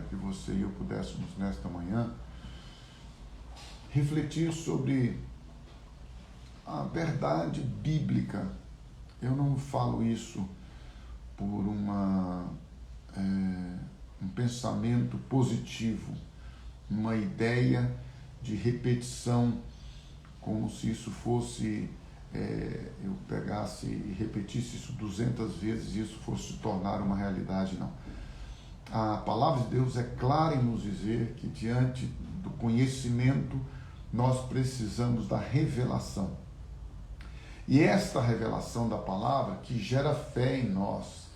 que você e eu pudéssemos, nesta manhã, refletir sobre a verdade bíblica. Eu não falo isso por um pensamento positivo, uma ideia de repetição, como se isso fosse, eu pegasse e repetisse isso 200 vezes e isso fosse se tornar uma realidade, não. A palavra de Deus é clara em nos dizer que diante do conhecimento nós precisamos da revelação. E esta revelação da palavra que gera fé em nós.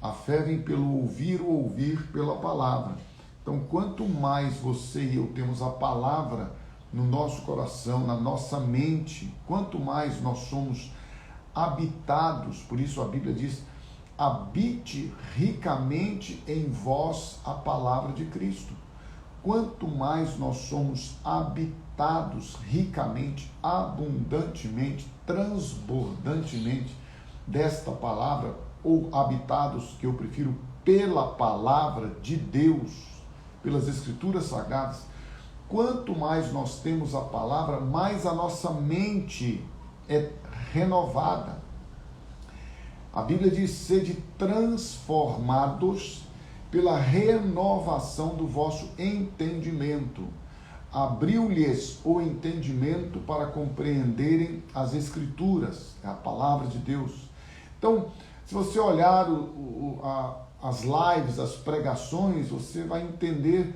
A fé vem pelo ouvir, o ouvir pela palavra. Então, quanto mais você e eu temos a palavra no nosso coração, na nossa mente, quanto mais nós somos habitados, por isso a Bíblia diz, habite ricamente em vós a palavra de Cristo. Quanto mais nós somos habitados ricamente, abundantemente, transbordantemente desta palavra, ou habitados, que eu prefiro, pela palavra de Deus, pelas Escrituras Sagradas, quanto mais nós temos a palavra, mais a nossa mente é renovada. A Bíblia diz, sede transformados pela renovação do vosso entendimento. Abriu-lhes o entendimento para compreenderem as Escrituras, a palavra de Deus. Então, se você olhar as lives, as pregações, você vai entender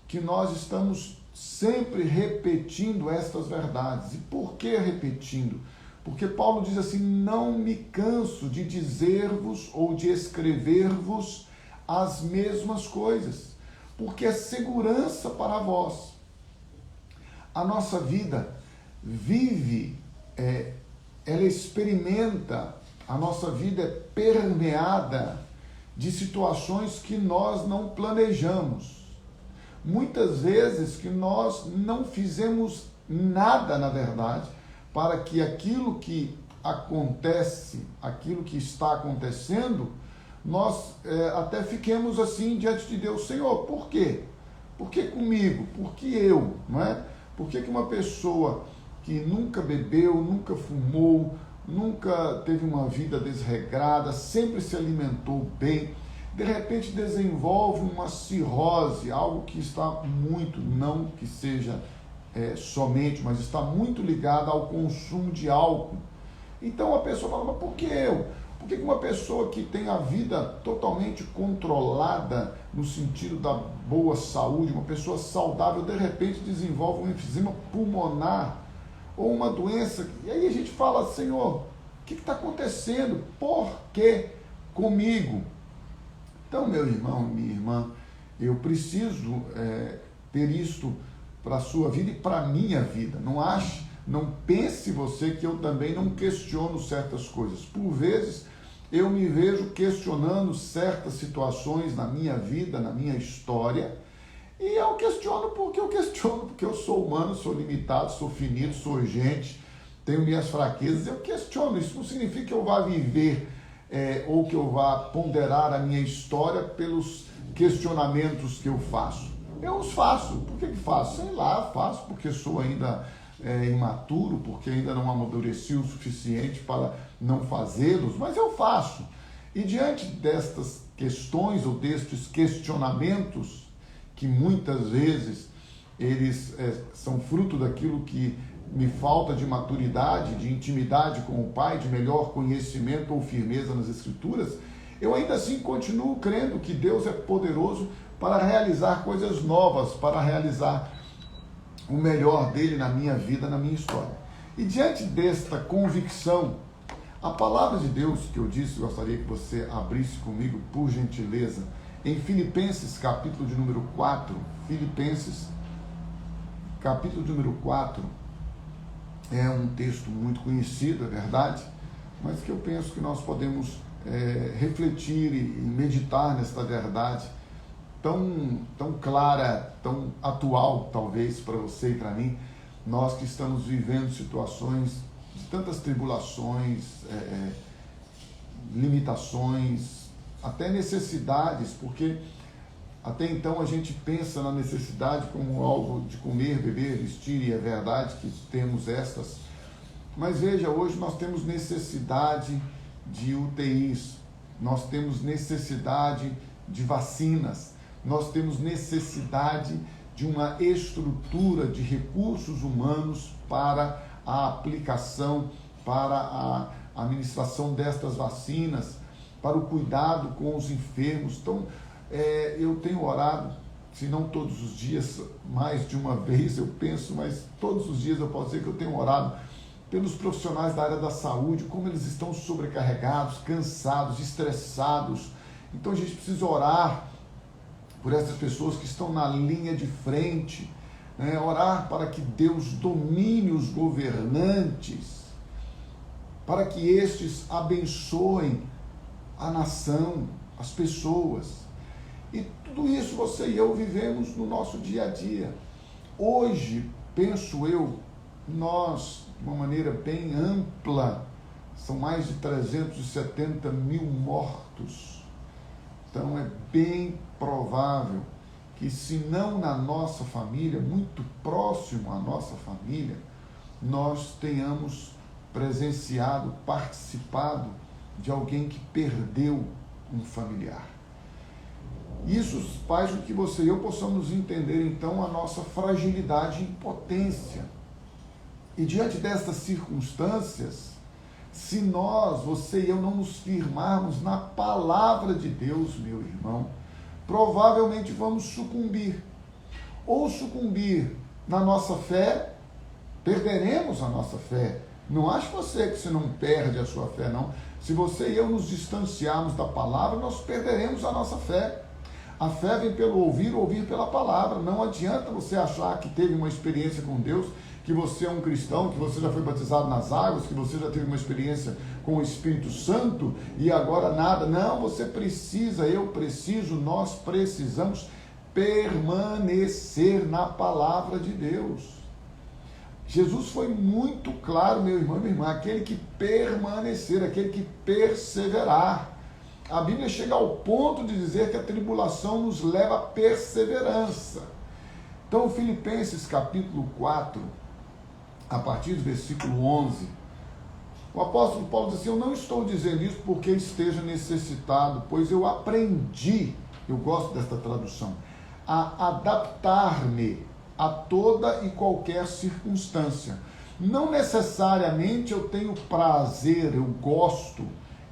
que nós estamos sempre repetindo estas verdades. E por que repetindo? Porque Paulo diz assim, não me canso de dizer-vos ou de escrever-vos as mesmas coisas, porque é segurança para vós. A nossa vida vive, ela experimenta, a nossa vida é permeada de situações que nós não planejamos. Muitas vezes que nós não fizemos nada, na verdade, para que aquilo que acontece, aquilo que está acontecendo, nós até fiquemos assim diante de Deus. Senhor, por quê? Por que comigo? Por que eu? Não é? Por que uma pessoa que nunca bebeu, nunca fumou, nunca teve uma vida desregrada, sempre se alimentou bem, de repente desenvolve uma cirrose, algo que está muito, não que seja somente, mas está muito ligado ao consumo de álcool. Então a pessoa fala, mas por que eu? Por que uma pessoa que tem a vida totalmente controlada no sentido da boa saúde, uma pessoa saudável, de repente desenvolve um enfisema pulmonar ou uma doença? E aí a gente fala, Senhor, o que está acontecendo? Por que comigo? Então, meu irmão, minha irmã, eu preciso ter isto para a sua vida e para a minha vida. Não pense você que eu também não questiono certas coisas. Por vezes, eu me vejo questionando certas situações na minha vida, na minha história, e eu questiono, porque eu sou humano, sou limitado, sou finito, sou gente, tenho minhas fraquezas, eu questiono. Isso não significa que eu vá viver ou que eu vá ponderar a minha história pelos questionamentos que eu faço. Eu os faço. Por que faço? Sei lá, faço porque sou ainda imaturo, porque ainda não amadureci o suficiente para não fazê-los, mas eu faço. E diante destas questões ou destes questionamentos, que muitas vezes eles são fruto daquilo que me falta de maturidade, de intimidade com o Pai, de melhor conhecimento ou firmeza nas Escrituras, eu ainda assim continuo crendo que Deus é poderoso para realizar coisas novas, para realizar o melhor dele na minha vida, na minha história. E diante desta convicção, a palavra de Deus que eu disse, gostaria que você abrisse comigo, por gentileza, em Filipenses, capítulo de número 4, Filipenses, capítulo de número 4, é um texto muito conhecido, é verdade, mas que eu penso que nós podemos refletir e meditar nesta verdade tão clara, tão atual, talvez, para você e para mim, nós que estamos vivendo situações de tantas tribulações, limitações, até necessidades, porque Até então a gente pensa na necessidade como algo de comer, beber, vestir, e é verdade que temos estas. Mas veja, hoje nós temos necessidade de UTIs, nós temos necessidade de vacinas, nós temos necessidade de uma estrutura de recursos humanos para a aplicação, para a administração destas vacinas, para o cuidado com os enfermos. Então, eu tenho orado, se não todos os dias, mais de uma vez eu penso, mas todos os dias eu posso dizer que eu tenho orado pelos profissionais da área da saúde, como eles estão sobrecarregados, cansados, estressados. Então a gente precisa orar por essas pessoas que estão na linha de frente, né? Orar para que Deus domine os governantes, para que estes abençoem a nação, as pessoas. E tudo isso você e eu vivemos no nosso dia a dia. Hoje, penso eu, nós, de uma maneira bem ampla, são mais de 370 mil mortos. Então é bem provável que, se não na nossa família, muito próximo à nossa família, nós tenhamos presenciado, participado de alguém que perdeu um familiar. Isso faz com que você e eu possamos entender, então, a nossa fragilidade e impotência. E diante destas circunstâncias, se nós, você e eu, não nos firmarmos na palavra de Deus, meu irmão, provavelmente vamos sucumbir. Ou sucumbir na nossa fé, perderemos a nossa fé. Não ache você que você não perde a sua fé, não. Se você e eu nos distanciarmos da palavra, nós perderemos a nossa fé. A fé vem pelo ouvir, ouvir pela palavra. Não adianta você achar que teve uma experiência com Deus, que você é um cristão, que você já foi batizado nas águas, que você já teve uma experiência com o Espírito Santo e agora nada. Não, você precisa, eu preciso, nós precisamos permanecer na palavra de Deus. Jesus foi muito claro, meu irmão e minha irmã, aquele que permanecer, aquele que perseverar. A Bíblia chega ao ponto de dizer que a tribulação nos leva à perseverança. Então, Filipenses capítulo 4, a partir do versículo 11, o apóstolo Paulo diz assim: eu não estou dizendo isso porque esteja necessitado, pois eu aprendi, eu gosto desta tradução, a adaptar-me a toda e qualquer circunstância. Não necessariamente eu tenho prazer, eu gosto,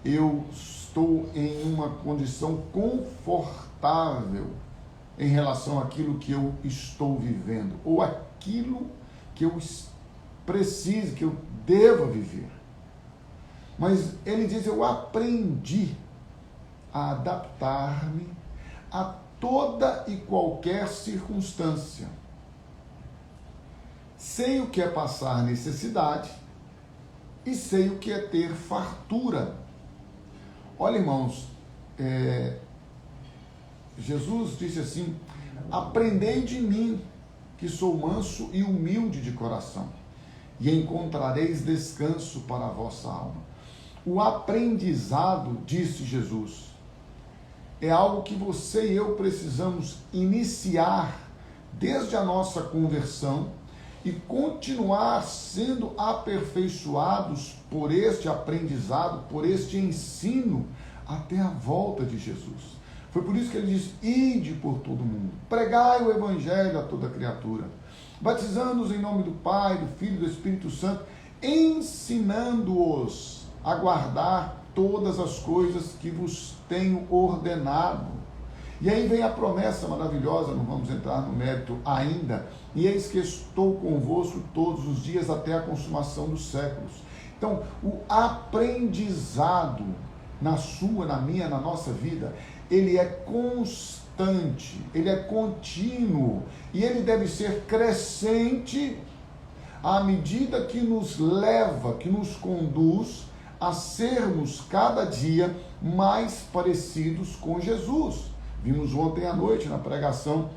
eu estou em uma condição confortável em relação àquilo que eu estou vivendo, ou aquilo que eu preciso, que eu devo viver. Mas ele diz: eu aprendi a adaptar-me a toda e qualquer circunstância. Sei o que é passar necessidade e sei o que é ter fartura. Olha, irmãos, Jesus disse assim: aprendei de mim, que sou manso e humilde de coração, e encontrareis descanso para a vossa alma. O aprendizado, disse Jesus, é algo que você e eu precisamos iniciar desde a nossa conversão e continuar sendo aperfeiçoados por este aprendizado, por este ensino, até a volta de Jesus. Foi por isso que ele diz: ide por todo mundo, pregai o evangelho a toda criatura, batizando-os em nome do Pai, do Filho e do Espírito Santo, ensinando-os a guardar todas as coisas que vos tenho ordenado. E aí vem a promessa maravilhosa, não vamos entrar no mérito ainda: e eis que estou convosco todos os dias até a consumação dos séculos. Então, o aprendizado na sua, na minha, na nossa vida, ele é constante, ele é contínuo, e ele deve ser crescente à medida que nos leva, que nos conduz a sermos cada dia mais parecidos com Jesus. Vimos ontem à noite na pregação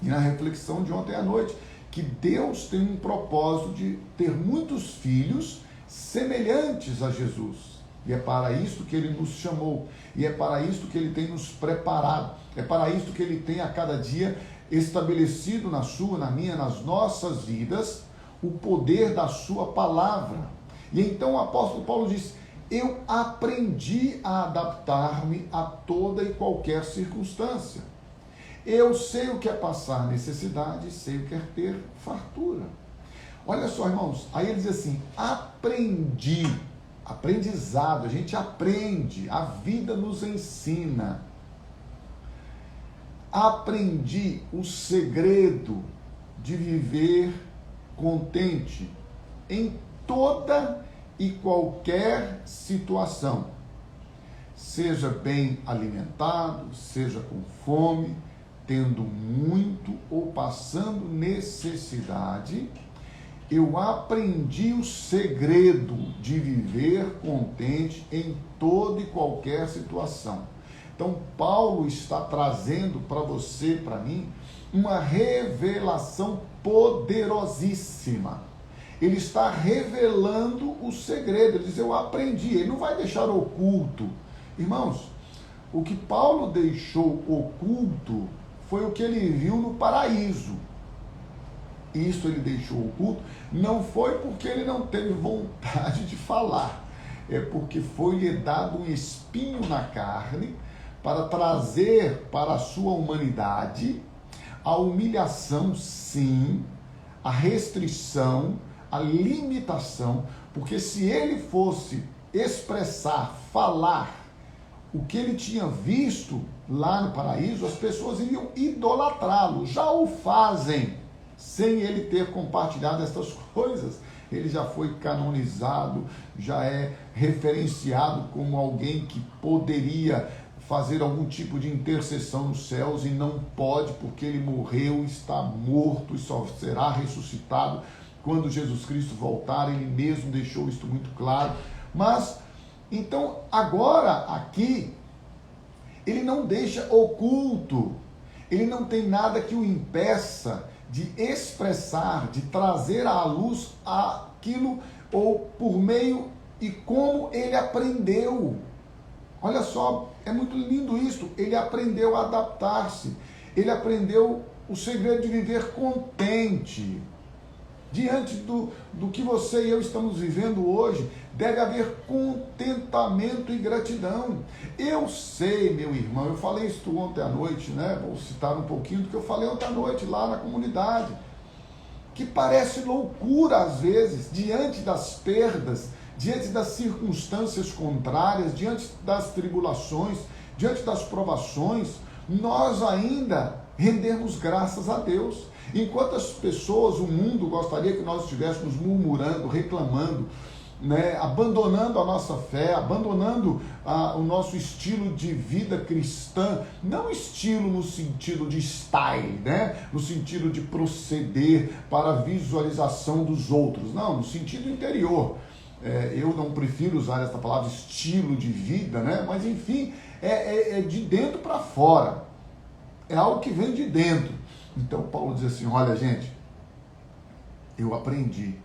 e na reflexão de ontem à noite que Deus tem um propósito de ter muitos filhos semelhantes a Jesus. E é para isso que Ele nos chamou. E é para isso que Ele tem nos preparado. É para isto que ele tem a cada dia estabelecido na sua, na minha, nas nossas vidas, o poder da sua palavra. E então o apóstolo Paulo diz: eu aprendi a adaptar-me a toda e qualquer circunstância. Eu sei o que é passar necessidade, sei o que é ter fartura. Olha só, irmãos, aí ele diz assim: aprendi, aprendizado, a gente aprende, a vida nos ensina. Aprendi o segredo de viver contente em toda e qualquer situação. Seja bem alimentado, seja com fome, tendo muito ou passando necessidade, eu aprendi o segredo de viver contente em toda e qualquer situação. Então, Paulo está trazendo para você, para mim, uma revelação poderosíssima. Ele está revelando o segredo. Ele diz: eu aprendi. Ele não vai deixar oculto. Irmãos, o que Paulo deixou oculto foi o que ele viu no paraíso. Isso ele deixou oculto, não foi porque ele não teve vontade de falar, é porque foi-lhe dado um espinho na carne para trazer para a sua humanidade a humilhação, sim, a restrição, a limitação, porque se ele fosse expressar, falar o que ele tinha visto lá no paraíso, as pessoas iriam idolatrá-lo. Já o fazem sem ele ter compartilhado essas coisas. Ele já foi canonizado, já é referenciado como alguém que poderia fazer algum tipo de intercessão nos céus e não pode, porque ele morreu, está morto e só será ressuscitado quando Jesus Cristo voltar. Ele mesmo deixou isso muito claro. Mas, então, agora aqui, ele não deixa oculto, ele não tem nada que o impeça de expressar, de trazer à luz aquilo, ou por meio e como ele aprendeu. Olha só, é muito lindo isso. Ele aprendeu a adaptar-se. Ele aprendeu o segredo de viver contente. Diante do que você e eu estamos vivendo hoje, deve haver contentamento e gratidão. Eu sei, meu irmão, eu falei isso ontem à noite, né? Vou citar um pouquinho do que eu falei ontem à noite lá na comunidade, que parece loucura às vezes, diante das perdas, diante das circunstâncias contrárias, diante das tribulações, diante das provações, nós ainda rendermos graças a Deus. Enquanto as pessoas, o mundo gostaria que nós estivéssemos murmurando, reclamando, né, abandonando a nossa fé, abandonando o nosso estilo de vida cristã, não estilo no sentido de style, né, no sentido de proceder para a visualização dos outros, não, no sentido interior. Eu não prefiro usar essa palavra estilo de vida, né, mas enfim, é de dentro para fora, é algo que vem de dentro. Então Paulo diz assim: olha, gente, eu aprendi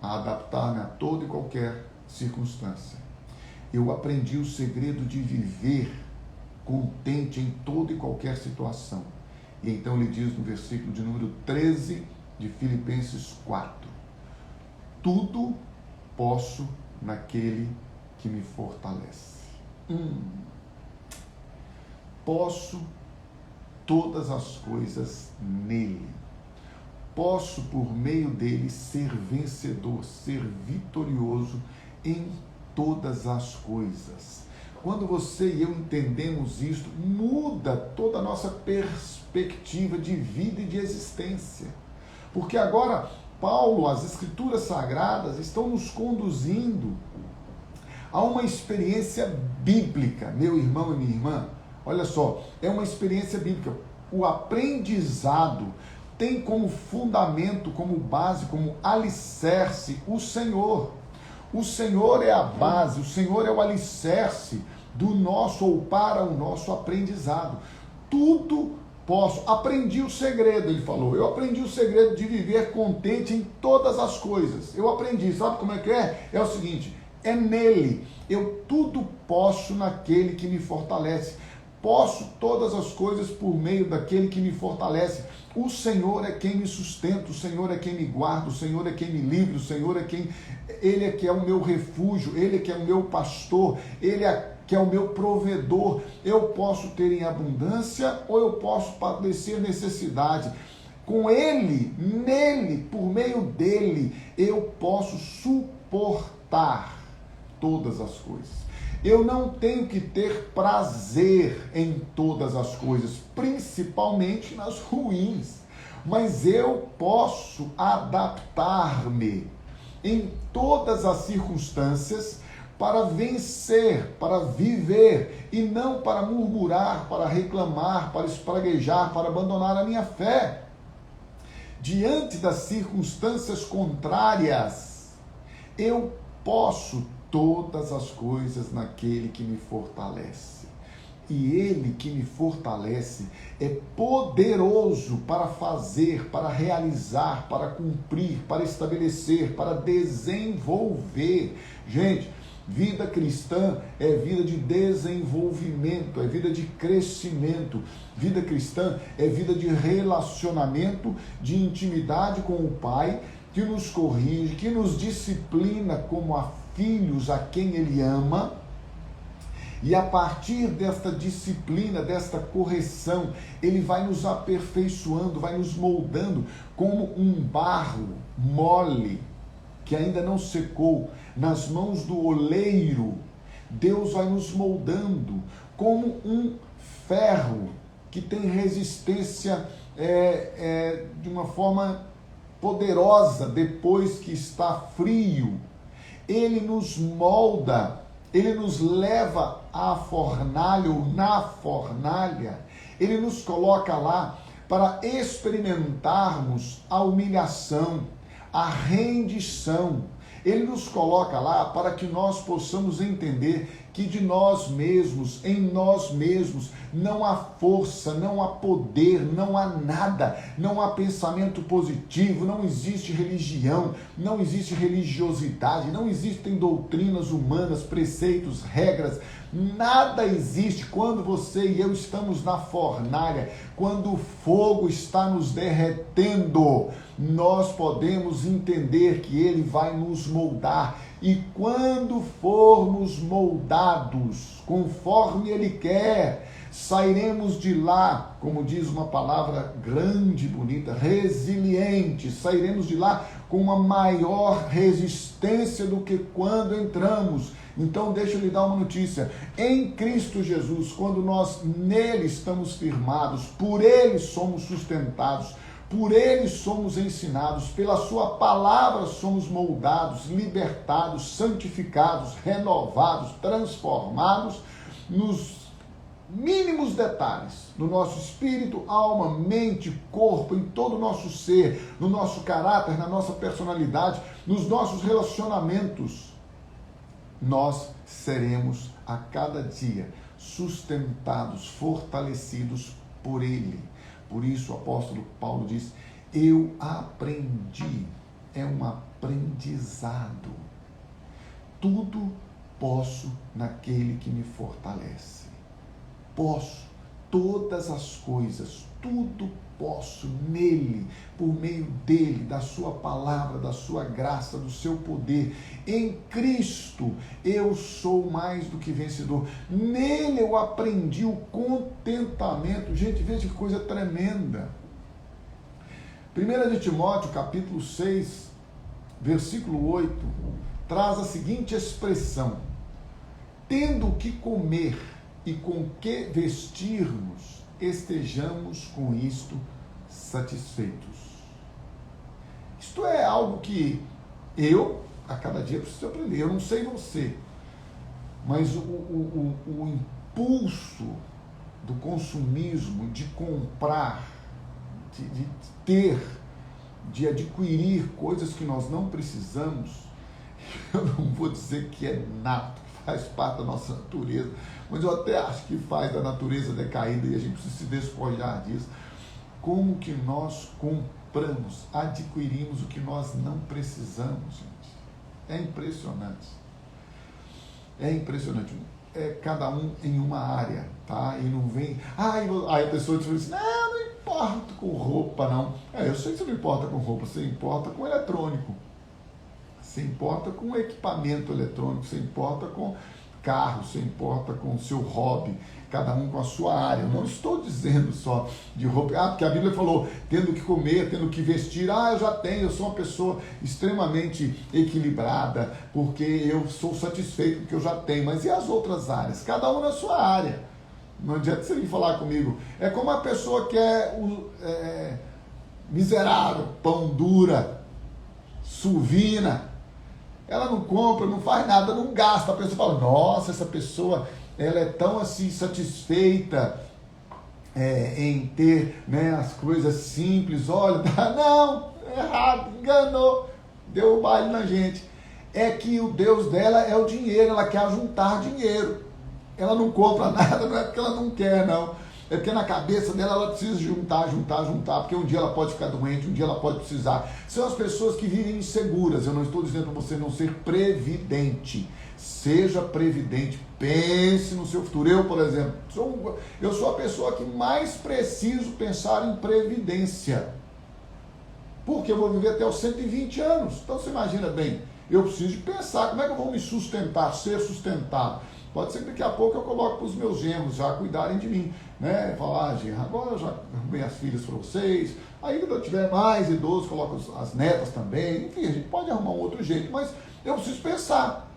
a adaptar-me a toda e qualquer circunstância. Eu aprendi o segredo de viver contente em toda e qualquer situação. E então ele diz no versículo de número 13 de Filipenses 4: tudo posso naquele que me fortalece. Posso todas as coisas nele. Posso, por meio dele, ser vencedor, ser vitorioso em todas as coisas. Quando você e eu entendemos isto, muda toda a nossa perspectiva de vida e de existência. Porque agora, Paulo, as Escrituras Sagradas estão nos conduzindo a uma experiência bíblica, meu irmão e minha irmã. Olha só, é uma experiência bíblica. O aprendizado tem como fundamento, como base, como alicerce o Senhor. O Senhor é a base, o Senhor é o alicerce do nosso ou para o nosso aprendizado. Tudo posso. Aprendi o segredo, ele falou. Eu aprendi o segredo de viver contente em todas as coisas. Eu aprendi, sabe como é que é? É o seguinte, é nele. Eu tudo posso naquele que me fortalece. posso todas as coisas por meio daquele que me fortalece. O Senhor é quem me sustenta, o Senhor é quem me guarda, o Senhor é quem me livra, o Senhor é quem... Ele é que é o meu refúgio, Ele é que é o meu pastor, Ele é que é o meu provedor. Eu posso ter em abundância ou eu posso padecer necessidade. Com Ele, nele, por meio dele, eu posso suportar todas as coisas. Eu não tenho que ter prazer em todas as coisas, principalmente nas ruins, mas eu posso adaptar-me em todas as circunstâncias para vencer, para viver, e não para murmurar, para reclamar, para espraguejar, para abandonar a minha fé. Diante das circunstâncias contrárias, eu posso todas as coisas naquele que me fortalece. E Ele que me fortalece é poderoso para fazer, para realizar, para cumprir, para estabelecer, para desenvolver. Gente, vida cristã é vida de desenvolvimento, é vida de crescimento. Vida cristã é vida de relacionamento, de intimidade com o Pai, que nos corrige, que nos disciplina como a filhos a quem Ele ama. E a partir desta disciplina, desta correção, Ele vai nos aperfeiçoando, vai nos moldando como um barro mole, que ainda não secou, nas mãos do oleiro. Deus vai nos moldando como um ferro que tem resistência de uma forma poderosa depois que está frio. Ele nos molda, Ele nos leva à fornalha ou na fornalha, Ele nos coloca lá para experimentarmos a humilhação, a rendição. Ele nos coloca lá para que nós possamos entender que de nós mesmos, em nós mesmos, não há força, não há poder, não há nada, não há pensamento positivo, não existe religião, não existe religiosidade, não existem doutrinas humanas, preceitos, regras, nada existe quando você e eu estamos na fornalha, quando o fogo está nos derretendo. Nós podemos entender que Ele vai nos moldar, e quando formos moldados conforme Ele quer, sairemos de lá, como diz uma palavra grande e bonita, resiliente. Sairemos de lá com uma maior resistência do que quando entramos. Então deixa eu lhe dar uma notícia: em Cristo Jesus, quando nós nele estamos firmados, por Ele somos sustentados, por Ele somos ensinados, pela Sua palavra somos moldados, libertados, santificados, renovados, transformados nos mínimos detalhes, no nosso espírito, alma, mente, corpo, em todo o nosso ser, no nosso caráter, na nossa personalidade, nos nossos relacionamentos. Nós seremos a cada dia sustentados, fortalecidos por Ele. Por isso o apóstolo Paulo diz: eu aprendi, é um aprendizado. Tudo posso naquele que me fortalece. Posso todas as coisas, tudo posso nele, por meio dele, da sua palavra, da sua graça, do seu poder. Em Cristo eu sou mais do que vencedor. Nele eu aprendi o contentamento. Gente, veja que coisa tremenda. 1 de Timóteo, capítulo 6, versículo 8, traz a seguinte expressão: tendo o que comer e com que vestirmos, estejamos com isto satisfeitos. Isto é algo que eu, a cada dia, preciso aprender. Eu não sei você, mas o impulso do consumismo, de comprar, de ter, de adquirir coisas que nós não precisamos, eu não vou dizer que é nato, faz parte da nossa natureza, mas eu até acho que faz da natureza decaída e a gente precisa se despojar disso. Como que nós compramos, adquirimos o que nós não precisamos, gente? É impressionante. É impressionante. cada um em uma área, tá? E não vem... Aí a pessoa te diz assim, não importa com roupa, não. Eu sei que você não importa com roupa, você importa com eletrônico. Você importa com equipamento eletrônico, você importa com carro, você importa com o seu hobby, cada um com a sua área. Eu não estou dizendo só de roupa, porque a Bíblia falou, tendo que comer, tendo que vestir, eu já tenho, eu sou uma pessoa extremamente equilibrada, porque eu sou satisfeito com o que eu já tenho, mas e as outras áreas? Cada um na sua área. Não adianta você vir falar comigo. É como a pessoa que é miserável, pão dura, suvina, ela não compra, não faz nada, não gasta. A pessoa fala, nossa, essa pessoa, ela é tão assim satisfeita em ter, né, as coisas simples. Olha, não, errado, enganou, deu o baile na gente. É que o Deus dela é o dinheiro, ela quer juntar dinheiro. Ela não compra nada, não é porque ela não quer, não. É porque na cabeça dela ela precisa juntar, porque um dia ela pode ficar doente, um dia ela pode precisar. São as pessoas que vivem inseguras. Eu não estou dizendo para você não ser previdente. Seja previdente, pense no seu futuro. Eu, por exemplo, eu sou a pessoa que mais preciso pensar em previdência. Porque eu vou viver até os 120 anos. Então você imagina bem, eu preciso de pensar como é que eu vou me sustentar, ser sustentado. Pode ser que daqui a pouco eu coloque para os meus genros já cuidarem de mim, né? Falar, genro, agora eu já arrumei as filhas para vocês, aí quando eu tiver mais idoso, coloco as netas também, enfim, a gente pode arrumar um outro jeito, mas eu preciso pensar.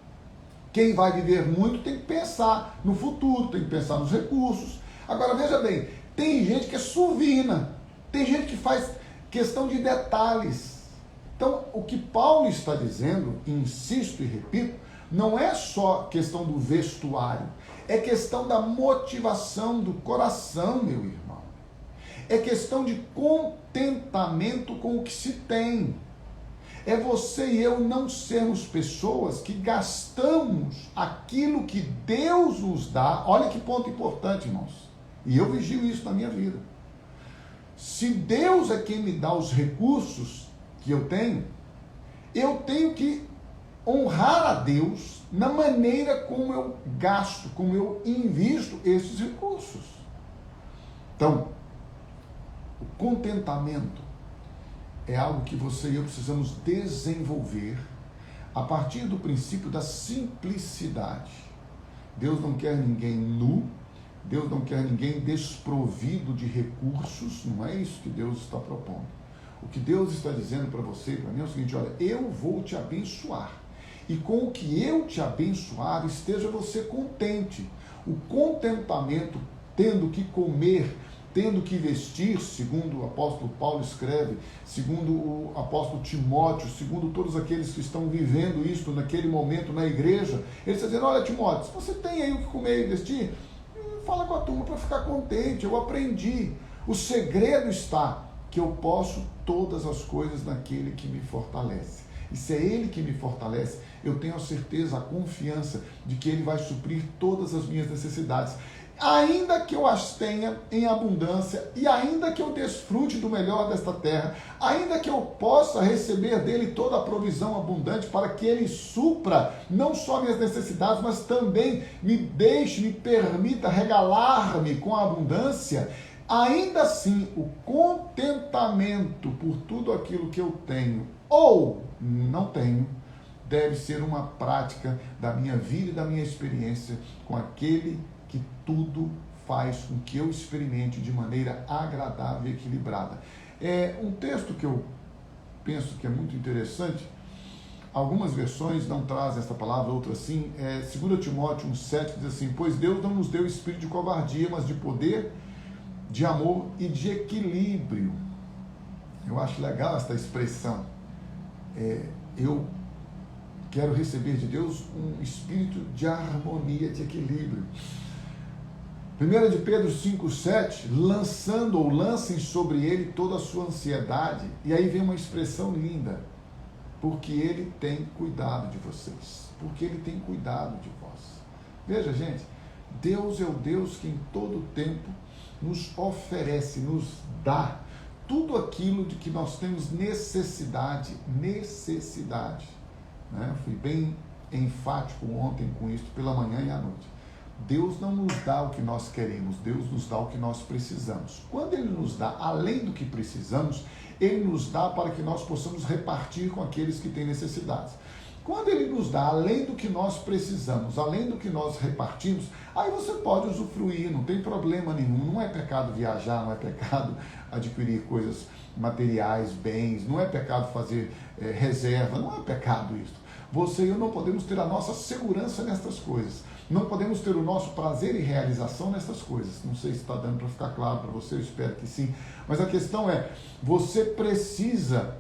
Quem vai viver muito tem que pensar no futuro, tem que pensar nos recursos. Agora, veja bem, tem gente que é suvina, tem gente que faz questão de detalhes. Então, o que Paulo está dizendo, insisto e repito, não é só questão do vestuário, é questão da motivação do coração, meu irmão. É questão de contentamento com o que se tem. É você e eu não sermos pessoas que gastamos aquilo que Deus nos dá. Olha que ponto importante, irmãos. E eu vigio isso na minha vida. Se Deus é quem me dá os recursos que eu tenho que honrar a Deus na maneira como eu gasto, como eu invisto esses recursos. Então, o contentamento é algo que você e eu precisamos desenvolver a partir do princípio da simplicidade. Deus não quer ninguém nu, Deus não quer ninguém desprovido de recursos, não é isso que Deus está propondo. O que Deus está dizendo para você e para mim é o seguinte, olha, eu vou te abençoar. E com o que eu te abençoar, esteja você contente. O contentamento, tendo que comer, tendo que vestir, segundo o apóstolo Paulo escreve, segundo o apóstolo Timóteo, segundo todos aqueles que estão vivendo isso naquele momento na igreja, ele está dizendo, olha Timóteo, se você tem aí o que comer e vestir, fala com a turma para ficar contente, eu aprendi. O segredo está que eu posso todas as coisas naquele que me fortalece. E se é Ele que me fortalece, eu tenho a certeza, a confiança de que Ele vai suprir todas as minhas necessidades. Ainda que eu as tenha em abundância, e ainda que eu desfrute do melhor desta terra, ainda que eu possa receber dele toda a provisão abundante para que ele supra não só minhas necessidades, mas também me permita regalar-me com a abundância, ainda assim o contentamento por tudo aquilo que eu tenho ou não tenho, deve ser uma prática da minha vida e da minha experiência com aquele que tudo faz com que eu experimente de maneira agradável e equilibrada. É um texto que eu penso que é muito interessante. Algumas versões não trazem essa palavra, outras sim. 2 Timóteo 1,7 diz assim, pois Deus não nos deu espírito de covardia, mas de poder, de amor e de equilíbrio. Eu acho legal essa expressão. Eu quero receber de Deus um espírito de harmonia, de equilíbrio. 1 de Pedro 5,7, lancem sobre ele toda a sua ansiedade. E aí vem uma expressão linda, porque ele tem cuidado de vocês, porque ele tem cuidado de vós. Veja, gente, Deus é o Deus que em todo tempo nos oferece, nos dá tudo aquilo de que nós temos necessidade. Né? Fui bem enfático ontem com isso, pela manhã e à noite. Deus não nos dá o que nós queremos, Deus nos dá o que nós precisamos. Quando Ele nos dá além do que precisamos, Ele nos dá para que nós possamos repartir com aqueles que têm necessidades. Quando Ele nos dá além do que nós precisamos, além do que nós repartimos, aí você pode usufruir, não tem problema nenhum. Não é pecado viajar, não é pecado adquirir coisas materiais, bens, não é pecado fazer reserva, não é pecado isso. Você e eu não podemos ter a nossa segurança nestas coisas. Não podemos ter o nosso prazer e realização nessas coisas. Não sei se está dando para ficar claro para você, eu espero que sim. Mas a questão é, você precisa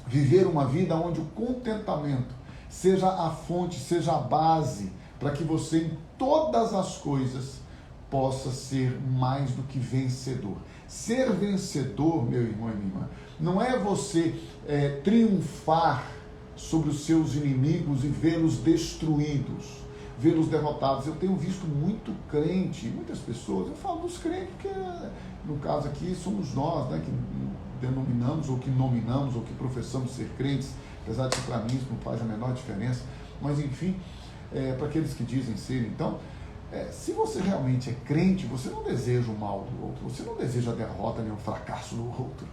viver uma vida onde o contentamento seja a fonte, seja a base, para que você em todas as coisas possa ser mais do que vencedor. Ser vencedor, meu irmão e minha irmã, não é você triunfar sobre os seus inimigos e vê-los destruídos, vê-los derrotados. Eu tenho visto muito crente, muitas pessoas, eu falo dos crentes porque no caso aqui somos nós, né, que denominamos ou que nominamos ou que professamos ser crentes, apesar de que para mim isso não faz a menor diferença, mas enfim, para aqueles que dizem ser, então, se você realmente é crente, você não deseja o mal do outro, você não deseja a derrota nem o fracasso do outro.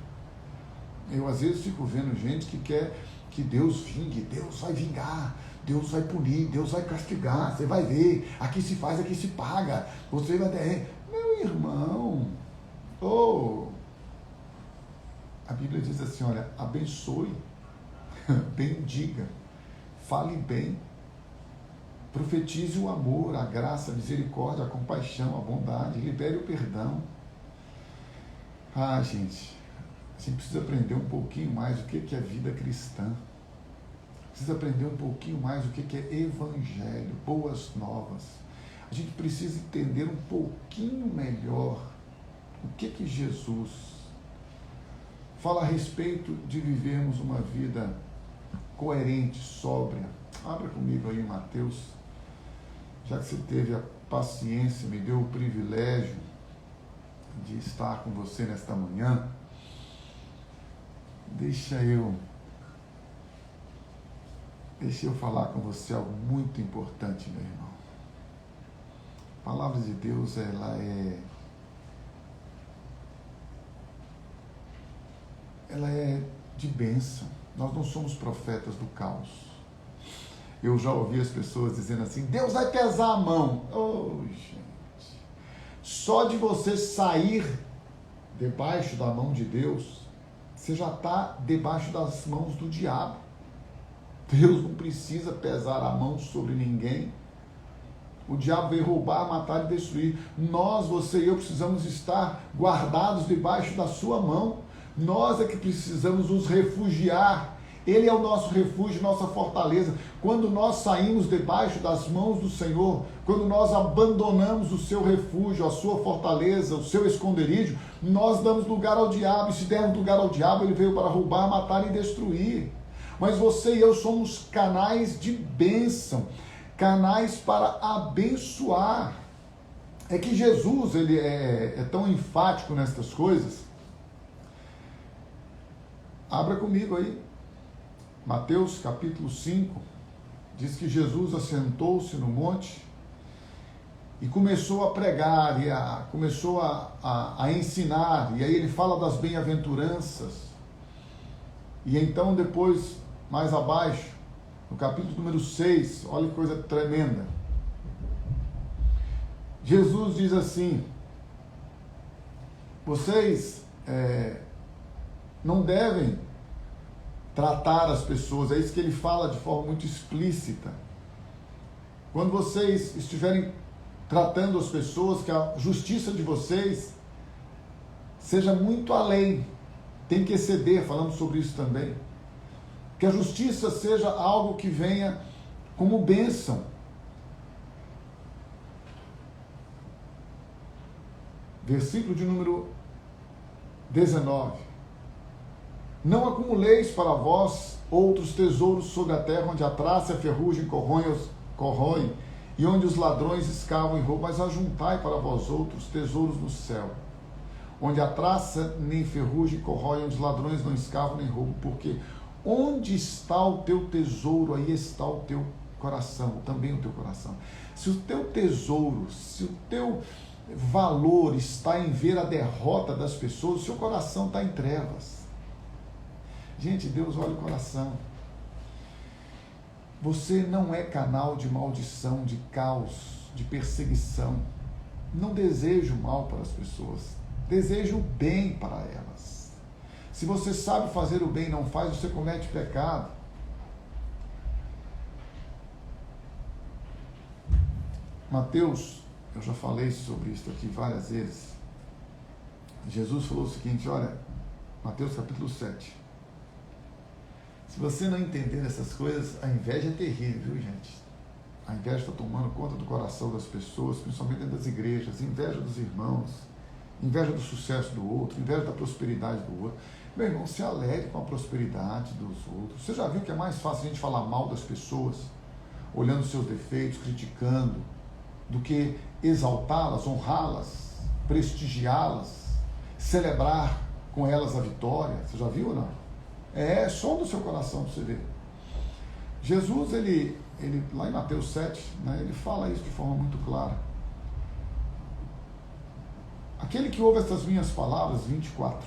Eu às vezes fico vendo gente que quer que Deus vingue, Deus vai vingar, Deus vai punir, Deus vai castigar, você vai ver, aqui se faz, aqui se paga, você vai ter... Meu irmão, a Bíblia diz assim, olha, abençoe, bendiga, fale bem, profetize o amor, a graça, a misericórdia, a compaixão, a bondade, libere o perdão. Gente, a gente precisa aprender um pouquinho mais o que é vida cristã. Precisa aprender um pouquinho mais o que é evangelho, boas novas. A gente precisa entender um pouquinho melhor o que Jesus fala a respeito de vivermos uma vida coerente, sóbria. Abra comigo aí em Mateus, já que você teve a paciência, me deu o privilégio de estar com você nesta manhã. Deixa eu falar com você algo muito importante, meu irmão. A palavra de Deus, ela é de bênção. Nós não somos profetas do caos. Eu já ouvi as pessoas dizendo assim, Deus vai pesar a mão. Gente, só de você sair debaixo da mão de Deus, você já está debaixo das mãos do diabo. Deus não precisa pesar a mão sobre ninguém. O diabo veio roubar, matar e destruir. Nós, você e eu, precisamos estar guardados debaixo da sua mão. Nós é que precisamos nos refugiar. Ele é o nosso refúgio, nossa fortaleza. Quando nós saímos debaixo das mãos do Senhor, quando nós abandonamos o seu refúgio, a sua fortaleza, o seu esconderijo, nós damos lugar ao diabo. E se dermos lugar ao diabo, ele veio para roubar, matar e destruir. Mas você e eu somos canais de bênção, canais para abençoar. É que Jesus, ele é tão enfático nestas coisas. Abra comigo aí, Mateus capítulo 5, diz que Jesus assentou-se no monte e começou a pregar, começou a ensinar, e aí ele fala das bem-aventuranças. E então depois, mais abaixo, no capítulo número 6, olha que coisa tremenda. Jesus diz assim, vocês não devem tratar as pessoas, é isso que ele fala de forma muito explícita. Quando vocês estiverem tratando as pessoas, que a justiça de vocês seja muito além, tem que exceder, falamos sobre isso também. Que a justiça seja algo que venha como bênção. Versículo de número 19. Não acumuleis para vós outros tesouros sobre a terra, onde a traça e a ferrugem corroem, e onde os ladrões escavam e roubam, mas ajuntai para vós outros tesouros no céu, onde a traça nem ferrugem corrói, onde os ladrões não escavam nem roubam, porque onde está o teu tesouro, aí está o teu coração, também o teu coração. Se o teu tesouro, se o teu valor está em ver a derrota das pessoas, o seu coração está em trevas. Gente, Deus olha o coração. Você não é canal de maldição, de caos, de perseguição. Não deseja o mal para as pessoas. Deseja o bem para elas. Se você sabe fazer o bem e não faz, você comete pecado. Mateus, eu já falei sobre isso aqui várias vezes. Jesus falou o seguinte, olha, Mateus capítulo 7. Se você não entender essas coisas, a inveja é terrível, viu, gente? A inveja está tomando conta do coração das pessoas, principalmente dentro das igrejas, inveja dos irmãos, inveja do sucesso do outro, inveja da prosperidade do outro. Meu irmão, se alegre com a prosperidade dos outros. Você já viu que é mais fácil a gente falar mal das pessoas, olhando seus defeitos, criticando, do que exaltá-las, honrá-las, prestigiá-las, celebrar com elas a vitória? Você já viu ou não? É som do seu coração para você ver. Jesus, ele lá em Mateus 7, né, ele fala isso de forma muito clara. Aquele que ouve estas minhas palavras, 24,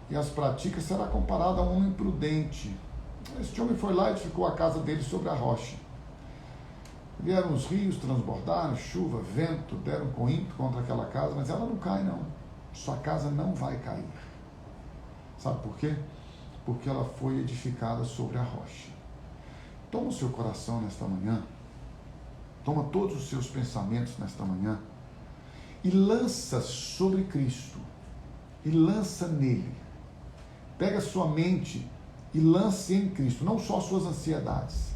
e as pratica, será comparado a um homem prudente. Este homem foi lá e edificou a casa dele sobre a rocha. Vieram os rios, transbordaram, chuva, vento, deram com ímpeto contra aquela casa, mas ela não cai não. Sua casa não vai cair. Sabe por quê? Porque ela foi edificada sobre a rocha. Toma o seu coração nesta manhã, toma todos os seus pensamentos nesta manhã e lança sobre Cristo, e lança nele. Pega a sua mente e lance em Cristo, não só suas ansiedades.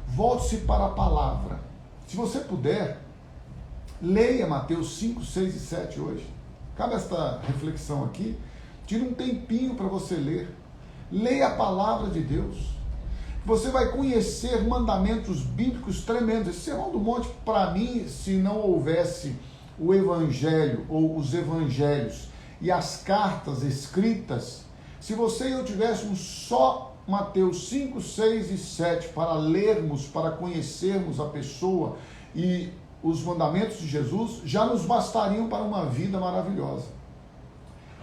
Volte-se para a palavra. Se você puder, leia Mateus 5, 6 e 7 hoje. Cabe esta reflexão aqui. Tire um tempinho para você ler. Leia a palavra de Deus. Você vai conhecer mandamentos bíblicos tremendos. Esse Sermão do Monte, para mim, se não houvesse o Evangelho ou os Evangelhos e as cartas escritas, se você e eu tivéssemos só Mateus 5, 6 e 7 para lermos, para conhecermos a pessoa e os mandamentos de Jesus, já nos bastariam para uma vida maravilhosa.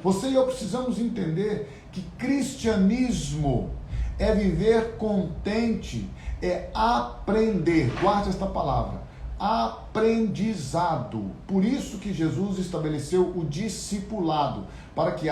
Você e eu precisamos entender que cristianismo é viver contente, é aprender. Guarde esta palavra, aprendizado. Por isso que Jesus estabeleceu o discipulado, para que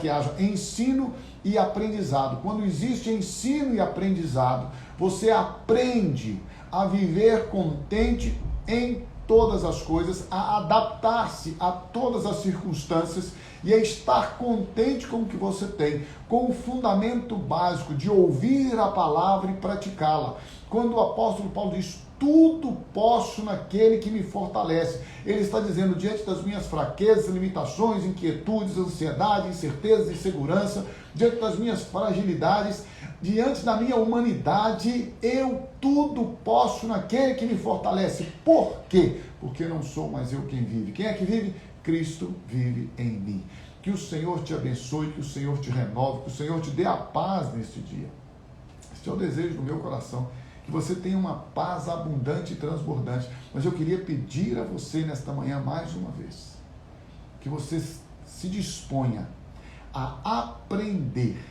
haja ensino e aprendizado. Quando existe ensino e aprendizado, você aprende a viver contente em todas as coisas, a adaptar-se a todas as circunstâncias e a estar contente com o que você tem, com o fundamento básico de ouvir a palavra e praticá-la. Quando o apóstolo Paulo diz, tudo posso naquele que me fortalece, ele está dizendo, diante das minhas fraquezas, limitações, inquietudes, ansiedade, incertezas, insegurança, diante das minhas fragilidades, diante da minha humanidade, eu tudo posso naquele que me fortalece. Por quê? Porque não sou mais eu quem vive. Quem é que vive? Cristo vive em mim. Que o Senhor te abençoe, que o Senhor te renove, que o Senhor te dê a paz neste dia. Este é o desejo do meu coração, que você tenha uma paz abundante e transbordante. Mas eu queria pedir a você nesta manhã mais uma vez, que você se disponha a aprender.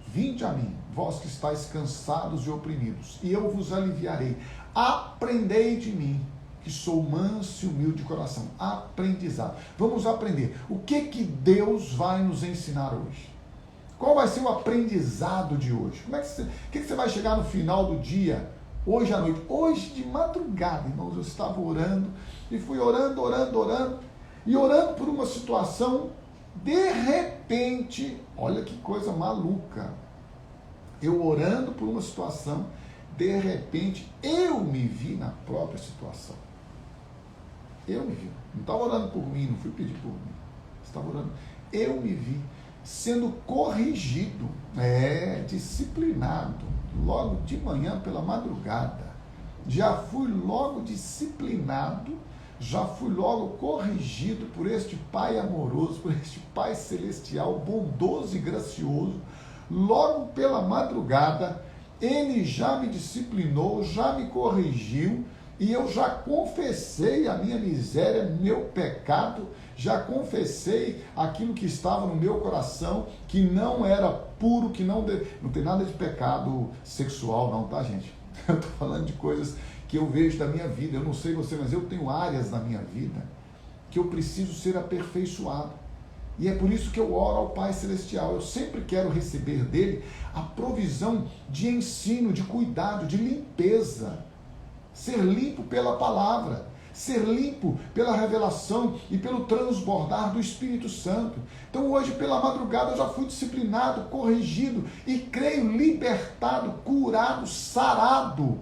Vinde a mim, vós que estáis cansados e oprimidos, e eu vos aliviarei. Aprendei de mim, que sou manso e humilde de coração. Aprendizado. Vamos aprender. O que Deus vai nos ensinar hoje? Qual vai ser o aprendizado de hoje? O que você vai chegar no final do dia, hoje à noite? Hoje de madrugada, irmãos, eu estava orando, e fui orando, e orando por uma situação, de repente, olha que coisa maluca, eu orando por uma situação, de repente, eu me vi na própria situação. Eu me vi. Não estava orando por mim, não fui pedir por mim. Estava orando. Eu me vi sendo corrigido, disciplinado, logo de manhã pela madrugada. Já fui logo disciplinado, já fui logo corrigido por este Pai amoroso, por este Pai celestial, bondoso e gracioso. Logo pela madrugada, Ele já me disciplinou, já me corrigiu, e eu já confessei a minha miséria, meu pecado, já confessei aquilo que estava no meu coração, que não era puro, que não tem nada de pecado sexual não, tá, gente? Eu estou falando de coisas que eu vejo da minha vida. Eu não sei você, mas eu tenho áreas na minha vida que eu preciso ser aperfeiçoado. E é por isso que eu oro ao Pai Celestial. Eu sempre quero receber dele a provisão de ensino, de cuidado, de limpeza. Ser limpo pela palavra, ser limpo pela revelação e pelo transbordar do Espírito Santo. Então hoje pela madrugada eu já fui disciplinado, corrigido e creio libertado, curado, sarado,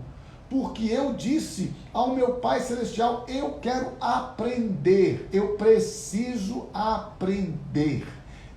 porque eu disse ao meu Pai Celestial, eu quero aprender, eu preciso aprender,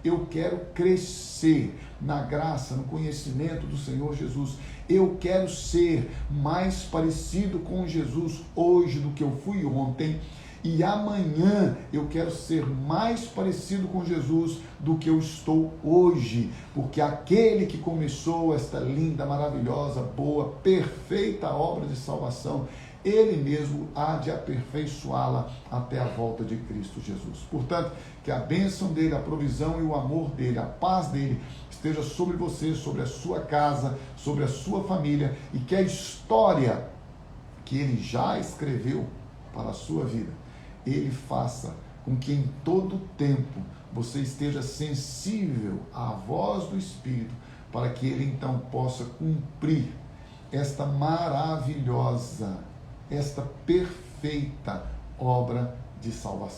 eu quero crescer na graça, no conhecimento do Senhor Jesus. Eu quero ser mais parecido com Jesus hoje do que eu fui ontem, e amanhã eu quero ser mais parecido com Jesus do que eu estou hoje, porque aquele que começou esta linda, maravilhosa, boa, perfeita obra de salvação, ele mesmo há de aperfeiçoá-la até a volta de Cristo Jesus. Portanto, que a bênção dele, a provisão e o amor dele, a paz dele esteja sobre você, sobre a sua casa, sobre a sua família, e que a história que ele já escreveu para a sua vida, ele faça com que em todo tempo você esteja sensível à voz do Espírito, para que ele então possa cumprir esta maravilhosa, esta perfeita obra de salvação.